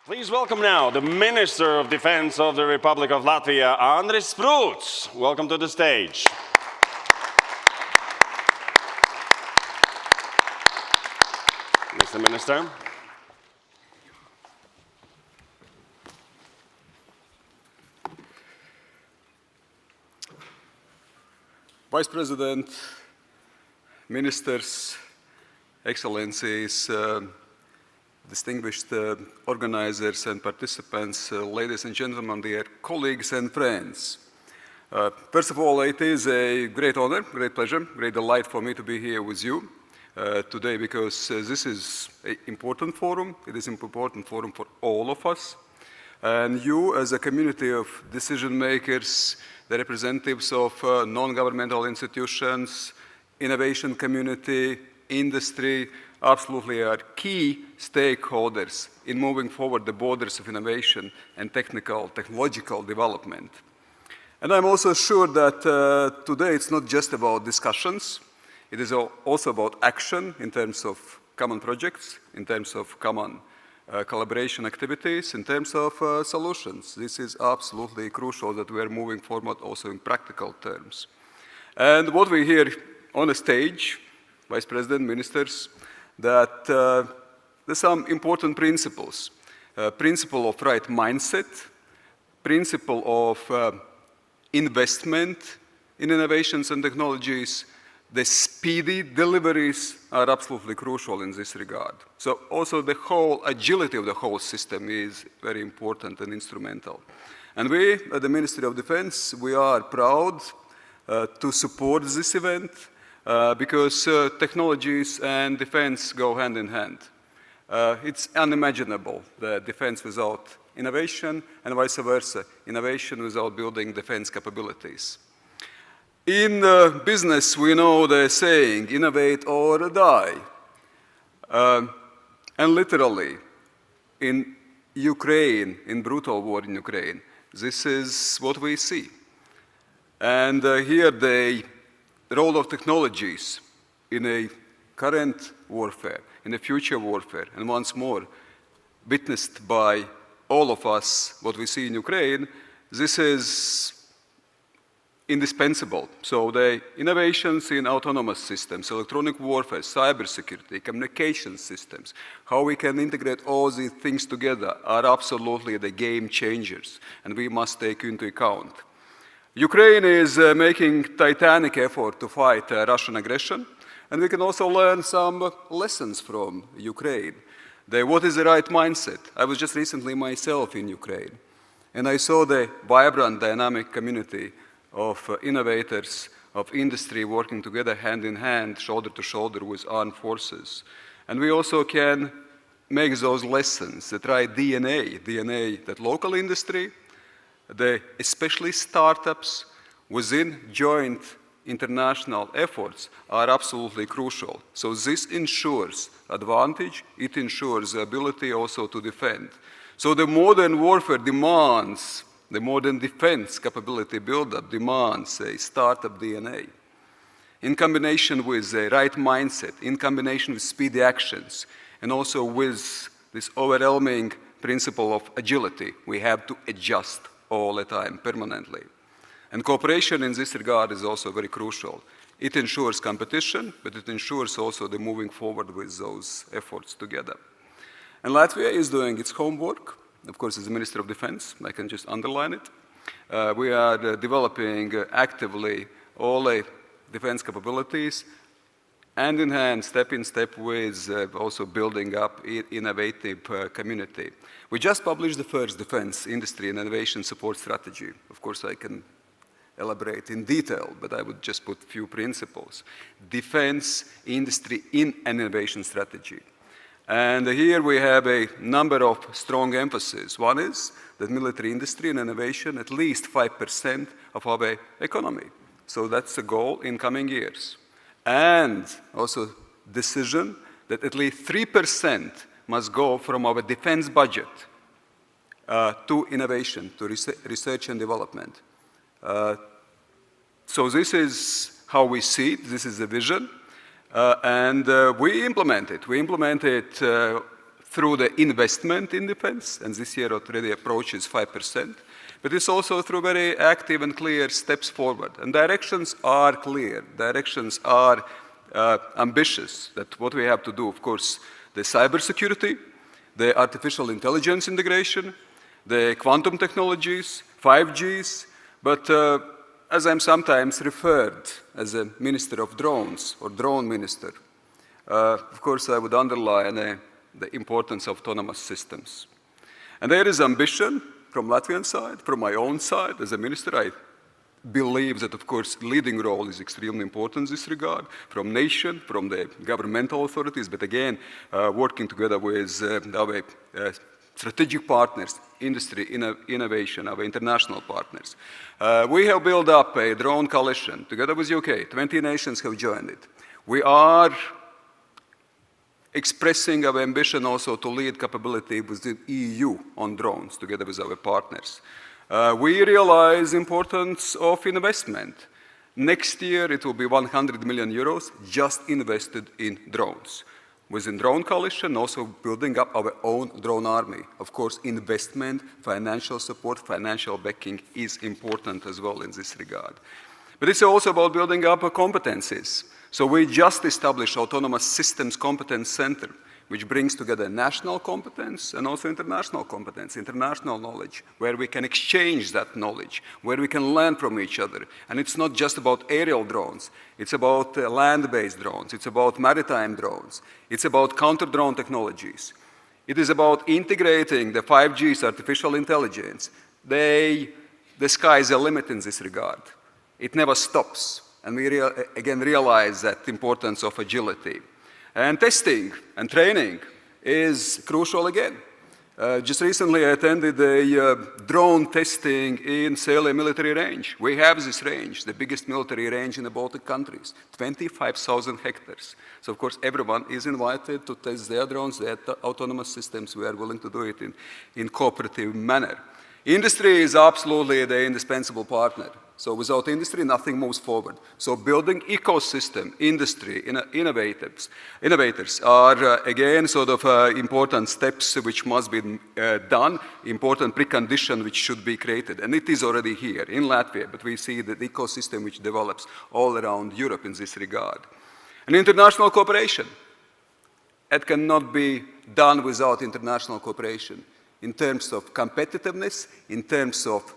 Please welcome now the Minister of Defense of the Republic of Latvia, Andris Spru. Welcome to the stage. Mr. Minister. Vice President, Ministers, Excellencies, distinguished organizers and participants, ladies and gentlemen, dear colleagues and friends. First of all, it is a great honor, great pleasure, great delight for me to be here with you today because this is an important forum. It is an important forum for all of us. And you, as a community of decision makers, the representatives of non-governmental institutions, innovation community, industry, absolutely are key stakeholders in moving forward the borders of innovation and technological development. And I'm also sure that today it's not just about discussions, it is also about action in terms of common projects, in terms of common collaboration activities, in terms of solutions. This is absolutely crucial that we are moving forward also in practical terms. And what we hear on the stage, Vice President, Ministers, that there's some important principles. Principle of right mindset, principle of investment in innovations and technologies, the speedy deliveries are absolutely crucial in this regard. So also the whole agility of the whole system is very important and instrumental. And we, at the Ministry of Defense, we are proud to support this event because technologies and defense go hand in hand. It's unimaginable that defense without innovation and vice versa, innovation without building defense capabilities. In business, we know the saying, innovate or die. And literally, in Ukraine, in brutal war in Ukraine, this is what we see. And here the role of technologies in a current warfare, in a future warfare, and once more, witnessed by all of us, what we see in Ukraine, this is indispensable. So the innovations in autonomous systems, electronic warfare, cybersecurity, communication systems, how we can integrate all these things together are absolutely the game changers, and we must take into account. Ukraine is making titanic effort to fight Russian aggression, and we can also learn some lessons from Ukraine. What is the right mindset? I was just recently myself in Ukraine, and I saw the vibrant, dynamic community of innovators, of industry working together hand in hand, shoulder to shoulder with armed forces. And we also can make those lessons, the right DNA that local industry, especially startups within joint international efforts are absolutely crucial. So this ensures advantage, it ensures the ability also to defend. So the modern warfare demands, the modern defense capability buildup demands a startup DNA. In combination with the right mindset, in combination with speedy actions, and also with this overwhelming principle of agility, we have to adjust all the time, permanently. And cooperation in this regard is also very crucial. It ensures competition, but it ensures also the moving forward with those efforts together. And Latvia is doing its homework. Of course, as the Minister of Defense, I can just underline it. We are developing actively all the defense capabilities, hand in hand, step in step with also building up innovative community. We just published the first defense industry and innovation support strategy. Of course, I can elaborate in detail, but I would just put a few principles. Defense industry in an innovation strategy. And here we have a number of strong emphases. One is that military industry and innovation, at least 5% of our economy. So that's the goal in coming years. And also decision that at least 3% must go from our defense budget to innovation, to research and development. So this is how we see it. This is the vision. And we implement it. We implement it through the investment in defense, and this year already approaches 5%, but it's also through very active and clear steps forward. And directions are clear, directions are ambitious, that what we have to do, of course, the cybersecurity, the artificial intelligence integration, the quantum technologies, 5Gs, but as I'm sometimes referred as a minister of drones or drone minister, of course I would underline the importance of autonomous systems. And there is ambition from Latvian side, from my own side as a minister. I believe that, of course, leading role is extremely important in this regard, from nation, from the governmental authorities, but again, working together with our strategic partners, industry, innovation, our international partners. We have built up a drone coalition together with UK. 20 nations have joined it. We are expressing our ambition also to lead capability within EU on drones together with our partners. We realize the importance of investment. Next year it will be 100 million euros just invested in drones. Within Drone Coalition, also building up our own drone army. Of course, investment, financial support, financial backing is important as well in this regard. But it's also about building up competencies. So we just established Autonomous Systems Competence Center, which brings together national competence and also international competence, international knowledge, where we can exchange that knowledge, where we can learn from each other. And it's not just about aerial drones. It's about land-based drones. It's about maritime drones. It's about counter-drone technologies. It is about integrating the 5G's artificial intelligence. The sky is a limit in this regard. It never stops. And we again realize that importance of agility. And testing and training is crucial again. Just recently I attended a drone testing in Sele military range. We have this range, the biggest military range in the Baltic countries, 25,000 hectares. So of course everyone is invited to test their drones, their autonomous systems. We are willing to do it in cooperative manner. Industry is absolutely the indispensable partner. So without industry, nothing moves forward. So building ecosystem, industry, innovators are again sort of important steps which must be done, important precondition which should be created. And it is already here in Latvia, but we see that the ecosystem which develops all around Europe in this regard. And international cooperation. It cannot be done without international cooperation in terms of competitiveness, in terms of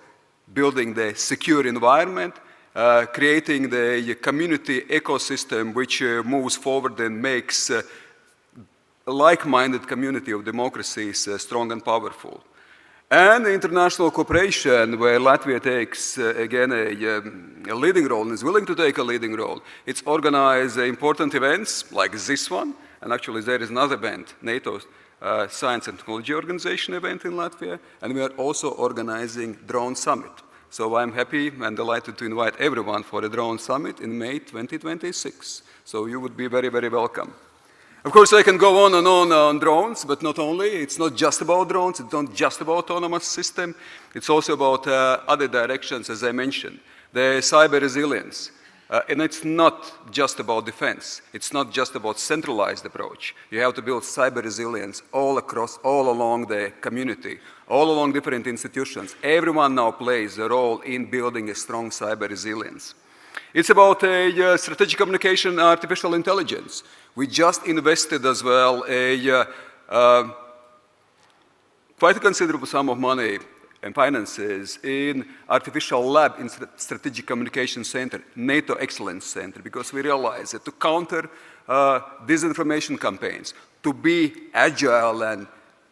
building the secure environment, creating the community ecosystem which moves forward and makes a like-minded community of democracies strong and powerful. And international cooperation, where Latvia takes, again, a leading role and is willing to take a leading role. It's organize important events like this one, and actually there is another event, NATO's Science and Technology Organization event in Latvia, and we are also organizing Drone Summit. So I'm happy and delighted to invite everyone for a Drone Summit in May 2026. So you would be very, very welcome. Of course, I can go on and on drones, but not only. It's not just about drones. It's not just about autonomous system. It's also about other directions, as I mentioned. The cyber resilience. And it's not just about defense. It's not just about centralized approach. You have to build cyber resilience all along the community, all along different institutions. Everyone now plays a role in building a strong cyber resilience. It's about a strategic communication and artificial intelligence. We just invested as well quite a considerable sum of money and finances in artificial lab in Strategic Communication Center, NATO Excellence Center, because we realize that to counter disinformation campaigns, to be agile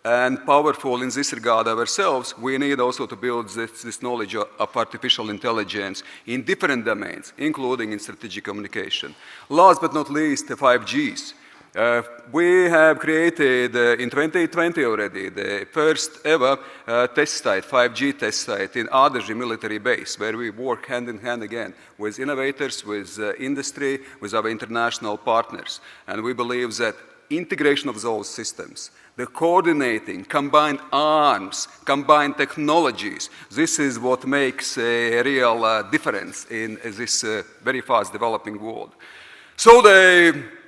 and powerful in this regard ourselves, we need also to build this knowledge of artificial intelligence in different domains, including in strategic communication. Last but not least, the 5Gs. We have created in 2020 already the first ever test site, 5G test site in Andris military base, where we work hand in hand again with innovators, with industry, with our international partners. And we believe that integration of those systems, the coordinating, combined arms, combined technologies, this is what makes a real difference in this very fast developing world. So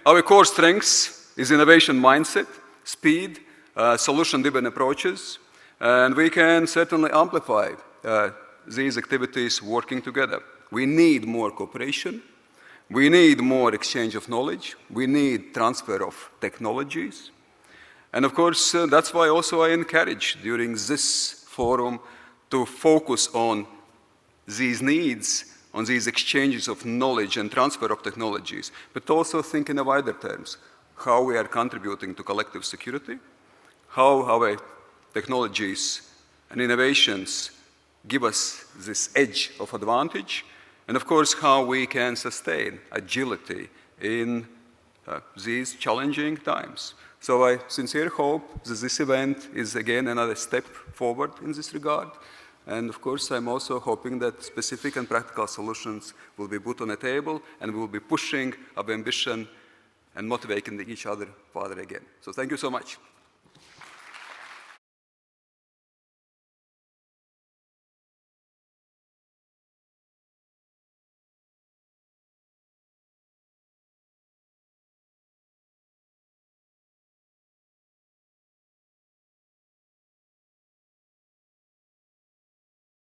our core strengths is innovation mindset, speed, solution-driven approaches, and we can certainly amplify these activities working together. We need more cooperation. We need more exchange of knowledge. We need transfer of technologies. And of course, that's why also I encourage during this forum to focus on these needs, on these exchanges of knowledge and transfer of technologies, but also think in a wider terms, how we are contributing to collective security, how our technologies and innovations give us this edge of advantage, and of course, how we can sustain agility in these challenging times. So I sincerely hope that this event is again another step forward in this regard. And of course, I'm also hoping that specific and practical solutions will be put on the table, and we will be pushing our ambition and motivating each other further again. So thank you so much.